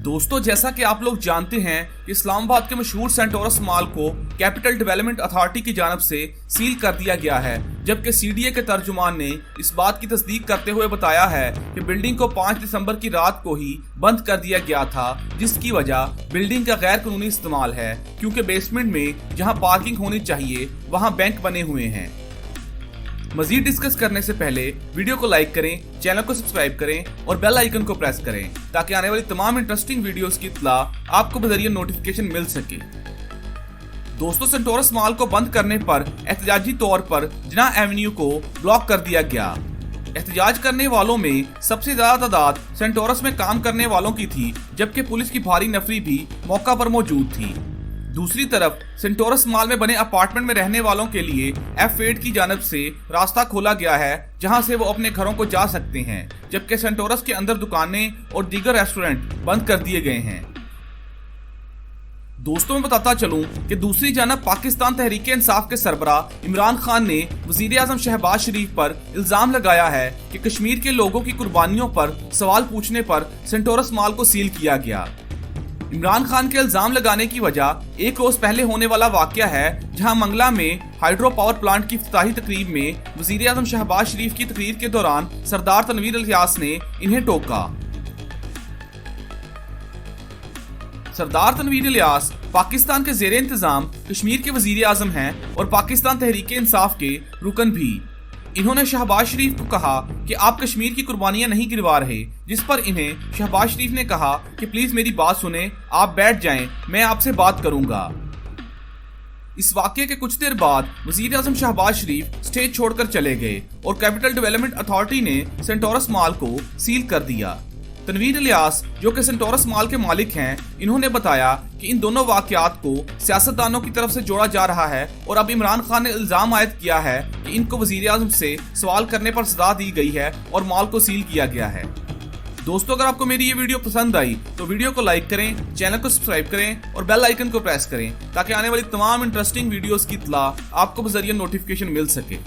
दोस्तों, जैसा कि आप लोग जानते हैं कि इस्लामाबाद के मशहूर सेंटोरस मॉल को कैपिटल डेवलपमेंट अथॉरिटी की जानिब से सील कर दिया गया है, जबकि सीडीए के तर्जुमान ने इस बात की तस्दीक करते हुए बताया है कि बिल्डिंग को 5 दिसंबर की रात को ही बंद कर दिया गया था, जिसकी वजह बिल्डिंग का गैर कानूनी इस्तेमाल है, क्योंकि बेसमेंट में जहां पार्किंग होनी चाहिए वहां बैंक बने हुए हैं। मजीद डिस्कस करने से पहले वीडियो को लाइक करें, चैनल को सब्सक्राइब करें और बेल आइकन को प्रेस करें ताकि आने वाली तमाम इंटरेस्टिंग वीडियोस की इत्तला आपको बजरिए नोटिफिकेशन मिल सके। दोस्तों, सेंटोरस मॉल को बंद करने पर एहतजाजी तौर पर जिन्ना एवेन्यू को ब्लॉक कर दिया गया। एहतजाज करने वालों में सबसे ज्यादा तादाद सेंटोरस में काम करने वालों की थी, जबकि पुलिस की भारी नफरी भी मौका पर मौजूद थी। दूसरी तरफ सेंटोरस मॉल में बने अपार्टमेंट में रहने वालों के लिए F8 की जानिब से रास्ता खोला गया है, जहां से वो अपने घरों को जा सकते हैं, जबकि सेंटोरस के अंदर दुकानें और दीगर रेस्टोरेंट बंद कर दिए गए हैं। दोस्तों, मैं बताता चलूं कि दूसरी जानब पाकिस्तान तहरीक इंसाफ के सरबराह इमरान खान ने वजीर आजम शहबाज शरीफ पर इल्जाम लगाया है कि कश्मीर के लोगों की कुर्बानियों पर सवाल पूछने पर सेंटोरस मॉल को सील किया गया। इमरान खान के इल्जाम लगाने की वजह एक रोज पहले होने वाला वाकया है, जहां मंगला में हाइड्रो पावर प्लांट की इफ्तिताही तकरीब में वजीर आजम शहबाज शरीफ की तकरीर के दौरान सरदार तनवीर इलियास ने इन्हें टोका। सरदार तनवीर इलियास पाकिस्तान के ज़ेरे इंतजाम कश्मीर के वजीर आजम हैं और पाकिस्तान तहरीक इंसाफ के रुकन भी। इन्होंने शहबाज शरीफ को कहा कि आप कश्मीर की कुर्बानियां नहीं गिरवा रहे, जिस पर इन्हें शहबाज शरीफ ने कहा कि प्लीज मेरी बात सुने, आप बैठ जाएं, मैं आपसे बात करूंगा। इस वाकये के कुछ देर बाद वजीर आजम शहबाज शरीफ स्टेज छोड़कर चले गए और कैपिटल डेवलपमेंट अथॉरिटी ने सेंटोरस मॉल को सील कर दिया। तनवीर इलियास, जो कि सेंटोरस मॉल के मालिक हैं, इन्होंने बताया कि इन दोनों वाकयात को सियासतदानों की तरफ से जोड़ा जा रहा है और अब इमरान खान ने इल्जाम आयद किया है कि इनको वजीर आजम से सवाल करने पर सजा दी गई है और मॉल को सील किया गया है। दोस्तों, अगर आपको मेरी ये वीडियो पसंद आई तो वीडियो को लाइक करें, चैनल को सब्सक्राइब करें और बेल आइकन को प्रेस करें ताकि आने वाली तमाम इंटरेस्टिंग वीडियोस की इत्तला आपको बजरिए नोटिफिकेशन मिल सके।